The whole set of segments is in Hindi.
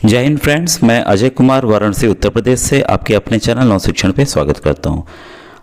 जय हिंद फ्रेंड्स, मैं अजय कुमार वाराणसी उत्तर प्रदेश से आपके अपने चैनल नव शिक्षण पे स्वागत करता हूं।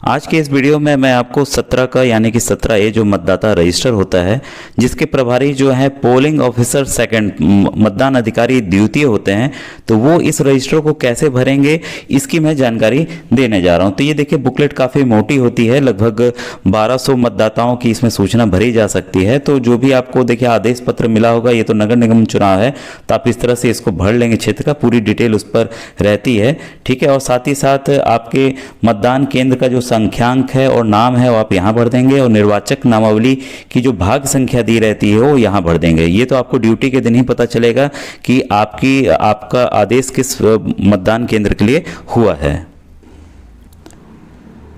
आज के इस वीडियो में मैं आपको 17 का यानी कि 17A जो मतदाता रजिस्टर होता है, जिसके प्रभारी जो है पोलिंग ऑफिसर सेकंड, मतदान अधिकारी द्वितीय होते हैं, तो वो इस रजिस्टर को कैसे भरेंगे इसकी मैं जानकारी देने जा रहा हूं। तो ये देखिए, बुकलेट काफ़ी मोटी होती है, लगभग 1200 मतदाताओं की इसमें सूचना भरी जा सकती है। तो जो भी आपको देखिए आदेश पत्र मिला होगा, ये तो नगर निगम चुनाव है, तो आप इस तरह से इसको भर लेंगे। क्षेत्र का पूरी डिटेल उस पर रहती है, ठीक है। और साथ ही साथ आपके मतदान केंद्र का जो संख्यांक है और नाम है वो आप यहाँ भर देंगे, और निर्वाचक नामावली की जो भाग संख्या दी रहती है वो यहाँ भर देंगे। ये तो आपको ड्यूटी के दिन ही पता चलेगा कि आपका आदेश किस मतदान केंद्र के लिए हुआ है।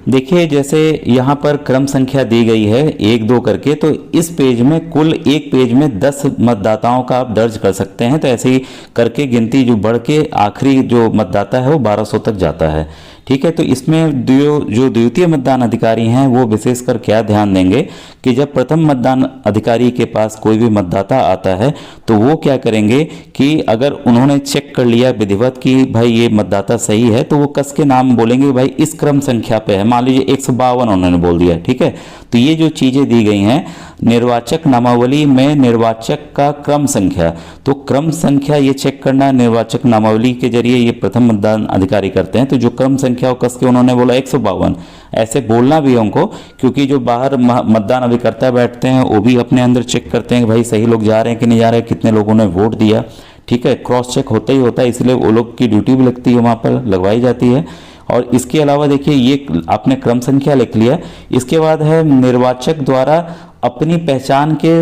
देखिए, जैसे यहाँ पर क्रम संख्या दी गई है 1 2 करके, तो इस पेज में कुल एक पेज में 10 मतदाताओं का आप दर्ज कर सकते हैं। तो ऐसे ही करके गिनती जो बढ़ के आखिरी जो मतदाता है वो 1200 तक जाता है, ठीक है। तो इसमें जो द्वितीय मतदान अधिकारी हैं वो विशेषकर क्या ध्यान देंगे कि जब प्रथम मतदान अधिकारी के पास कोई भी मतदाता आता है तो वो क्या करेंगे कि अगर उन्होंने चेक कर लिया विधिवत कि भाई ये मतदाता सही है, तो वो कस के नाम बोलेंगे भाई इस क्रम संख्या पे है। मान लीजिए 152 उन्होंने बोल दिया, ठीक है। तो ये जो चीजें दी गई हैं निर्वाचक नामावली में, निर्वाचक का क्रम संख्या, तो क्रम संख्या ये चेक करना निर्वाचक नामावली के जरिए ये प्रथम मतदान अधिकारी करते हैं। तो जो क्रम संख्या कस के उन्होंने बोला 152, ऐसे बोलना भी है उनको, क्योंकि जो बाहर मतदान अभिकर्ता बैठते हैं वो भी अपने अंदर चेक करते हैं कि भाई सही लोग जा रहे हैं कि नहीं जा रहे हैं, कितने लोगों ने वोट दिया, ठीक है। क्रॉस चेक होता ही होता है, इसलिए वो लोग की ड्यूटी भी लगती है, वहाँ पर लगवाई जाती है। और इसके अलावा देखिए, ये आपने क्रम संख्या लिख लिया। इसके बाद है निर्वाचक द्वारा अपनी पहचान के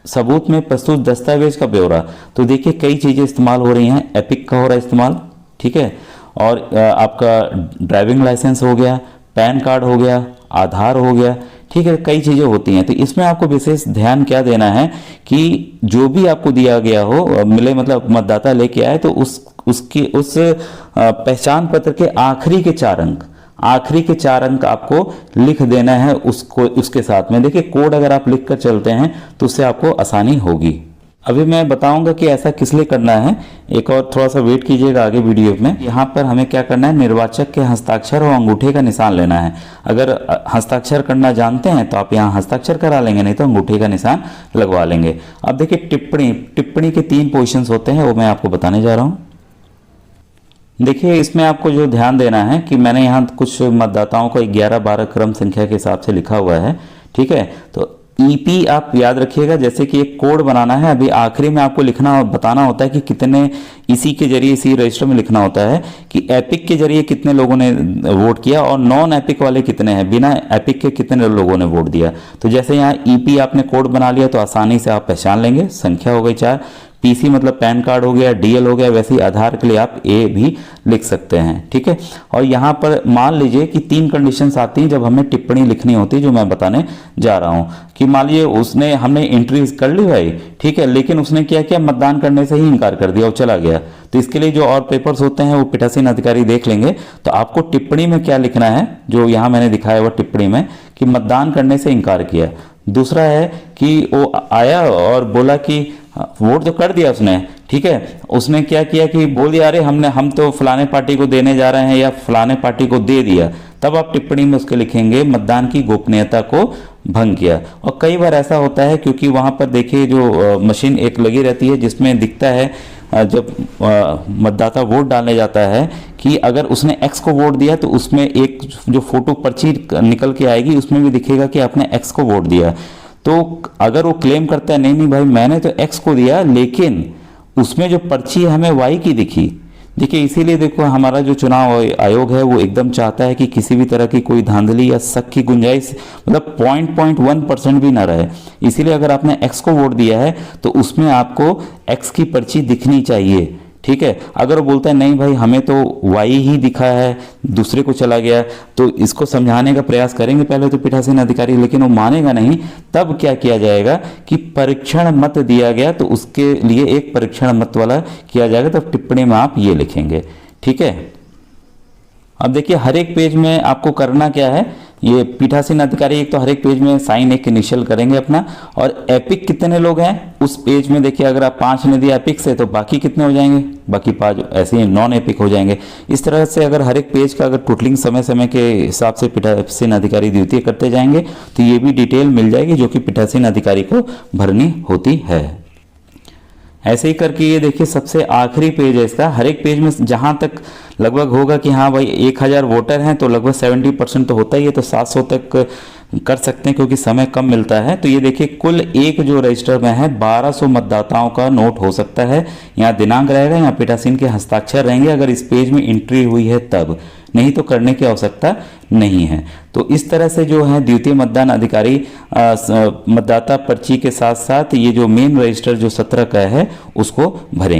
सबूत में प्रस्तुत दस्तावेज का ब्यौरा। तो देखिए कई चीज़ें इस्तेमाल हो रही हैं, एपिक का हो रहा है इस्तेमाल, ठीक है। और आपका ड्राइविंग लाइसेंस हो गया, पैन कार्ड हो गया, आधार हो गया, ठीक है। कई चीज़ें होती हैं। तो इसमें आपको विशेष ध्यान क्या देना है कि जो भी आपको दिया गया हो मिले, मतलब मतदाता लेके आए, तो उस पहचान पत्र के आखिरी के 4 अंक आपको लिख देना है उसको, उसके साथ में। देखिए कोड अगर आप लिख कर चलते हैं तो उससे आपको आसानी होगी। अभी मैं बताऊंगा कि ऐसा किस लिए करना है, एक और थोड़ा सा वेट कीजिएगा आगे वीडियो में। यहाँ पर हमें क्या करना है, निर्वाचक के हस्ताक्षर और अंगूठे का निशान लेना है। अगर हस्ताक्षर करना जानते हैं तो आप यहाँ हस्ताक्षर करा लेंगे, नहीं तो अंगूठे का निशान लगवा लेंगे। अब देखिए टिप्पणी के 3 पोजिशंस होते हैं, वो मैं आपको बताने जा रहा हूँ। देखिए इसमें आपको जो ध्यान देना है कि मैंने यहाँ कुछ मतदाताओं को 11-12 क्रम संख्या के हिसाब से लिखा हुआ है, ठीक है। तो ईपी आप याद रखिएगा, जैसे कि एक कोड बनाना है। अभी आखिरी में आपको लिखना और बताना होता है कि कितने, इसी के जरिए इसी रजिस्टर में लिखना होता है कि एपिक के जरिए कितने लोगों ने वोट किया और नॉन एपिक वाले कितने हैं, बिना एपिक के कितने लोगों ने वोट दिया। तो जैसे यहाँ ईपी आपने कोड बना लिया तो आसानी से आप पहचान लेंगे। संख्या हो गई 4, पीसी मतलब पैन कार्ड हो गया, डीएल हो गया, वैसे ही आधार के लिए आप ए भी लिख सकते हैं, ठीक है। और यहाँ पर मान लीजिए कि 3 कंडीशंस आती हैं जब हमें टिप्पणी लिखनी होती है, जो मैं बताने जा रहा हूँ। कि मान लीजिए हमने एंट्री कर ली भाई, ठीक है, लेकिन उसने क्या किया, मतदान करने से ही इनकार कर दिया और चला गया। तो इसके लिए जो और पेपर्स होते हैं वो पीठासीन अधिकारी देख लेंगे। तो आपको टिप्पणी में क्या लिखना है, जो यहाँ मैंने दिखाया हुआ टिप्पणी में, कि मतदान करने से इनकार किया। दूसरा है कि वो आया और बोला कि वोट तो कर दिया उसने, ठीक है, उसने क्या किया कि बोल दिया अरे हम तो फलाने पार्टी को देने जा रहे हैं या फलाने पार्टी को दे दिया, तब आप टिप्पणी में उसके लिखेंगे मतदान की गोपनीयता को भंग किया। और कई बार ऐसा होता है क्योंकि वहां पर देखिए जो मशीन एक लगी रहती है जिसमें दिखता है जब मतदाता वोट डालने जाता है कि अगर उसने एक्स को वोट दिया तो उसमें एक जो फोटो पर्ची निकल के आएगी उसमें भी दिखेगा कि आपने एक्स को वोट दिया। तो अगर वो क्लेम करता है नहीं भाई मैंने तो एक्स को दिया, लेकिन उसमें जो पर्ची है हमें वाई की दिखी। देखिए इसीलिए देखो हमारा जो चुनाव आयोग है वो एकदम चाहता है कि किसी भी तरह की कोई धांधली या शक की गुंजाइश, मतलब 0.1% भी ना रहे। इसीलिए अगर आपने एक्स को वोट दिया है तो उसमें आपको एक्स की पर्ची दिखनी चाहिए, ठीक है। अगर वो बोलता है नहीं भाई हमें तो वाई ही दिखा है, दूसरे को चला गया, तो इसको समझाने का प्रयास करेंगे पहले तो पीठासीन अधिकारी, लेकिन वो मानेगा नहीं। तब क्या किया जाएगा कि परीक्षण मत दिया गया, तो उसके लिए एक परीक्षण मत वाला किया जाएगा। तो टिप्पणी में आप ये लिखेंगे, ठीक है। अब देखिए हर एक पेज में आपको करना क्या है, ये पीठासीन अधिकारी एक तो हर एक पेज में साइन एक इनिशियल करेंगे अपना, और एपिक कितने लोग हैं उस पेज में देखिए, अगर आप 5 ने दिया एपिक से तो बाकी कितने हो जाएंगे, बाकी 5 ऐसे ही नॉन एपिक हो जाएंगे। इस तरह से अगर हर एक पेज का अगर टोटलिंग समय समय के हिसाब से पीठासीन अधिकारी द्वितीय करते जाएंगे तो ये भी डिटेल मिल जाएगी जो कि पीठासीन अधिकारी को भरनी होती है। ऐसे ही करके ये देखिए सबसे आखिरी पेज है इसका, हर एक पेज में जहां तक लगभग होगा कि हाँ भाई 1000 वोटर हैं तो लगभग 70% तो होता ही है, तो 700 तक कर सकते हैं क्योंकि समय कम मिलता है। तो ये देखिए कुल एक जो रजिस्टर में है 1200 मतदाताओं का नोट हो सकता है। यहाँ दिनांक रहेगा, यहाँ पीठासीन के हस्ताक्षर रहेंगे अगर इस पेज में एंट्री हुई है तब, नहीं तो करने की आवश्यकता नहीं है। तो इस तरह से जो है द्वितीय मतदान अधिकारी मतदाता पर्ची के साथ साथ ये जो मेन रजिस्टर जो 17 का है उसको भरेंगे।